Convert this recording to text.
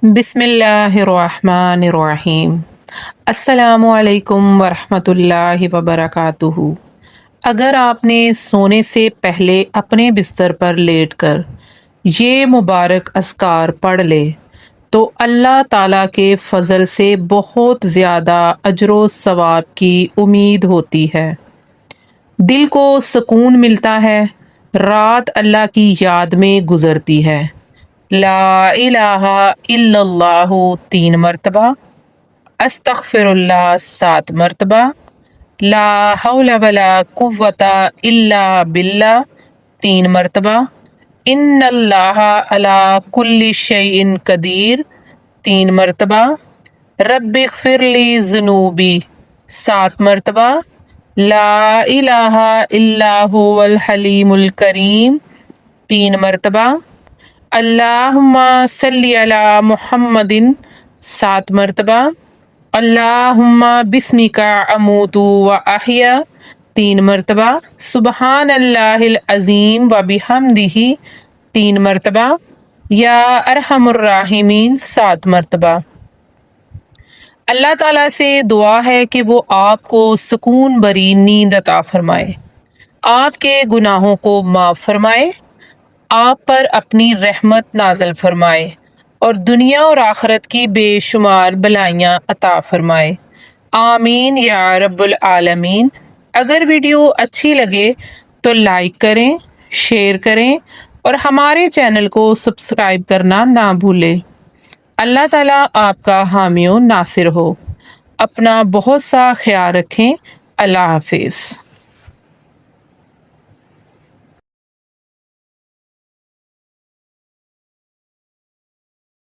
بسم اللہ الرحمن الرحیم۔ السلام علیکم ورحمۃ اللہ وبرکاتہ۔ اگر آپ نے سونے سے پہلے اپنے بستر پر لیٹ کر یہ مبارک اذکار پڑھ لے تو اللہ تعالیٰ کے فضل سے بہت زیادہ اجر و ثواب کی امید ہوتی ہے۔ دل کو سکون ملتا ہے، رات اللہ کی یاد میں گزرتی ہے۔ لا الہ الا اللہ 3 مرتبہ، استغفر اللہ 7 مرتبہ، لا حول ولا قوت الا باللہ 3 مرتبہ، ان اللہ علی کل شیء قدیر 3 مرتبہ، رب اغفر لی ذنوبی 7 مرتبہ، لا الہ الا هو الحلیم الکریم 3 مرتبہ، اللہم صلی علی محمد 7 مرتبہ، اللہم بسمک اموت و احیا 3 مرتبہ، سبحان اللہ العظیم و بحمدہ 3 مرتبہ، یا ارحم الراحمین 7 مرتبہ۔ اللہ تعالیٰ سے دعا ہے کہ وہ آپ کو سکون بری نیند عطا فرمائے، آپ کے گناہوں کو معاف فرمائے، آپ پر اپنی رحمت نازل فرمائے اور دنیا اور آخرت کی بے شمار بلائیاں عطا فرمائے، آمین یا رب العالمین۔ اگر ویڈیو اچھی لگے تو لائک کریں، شیئر کریں اور ہمارے چینل کو سبسکرائب کرنا نہ بھولیں۔ اللہ تعالیٰ آپ کا حامی و ناصر ہو۔ اپنا بہت سا خیال رکھیں۔ اللہ حافظ۔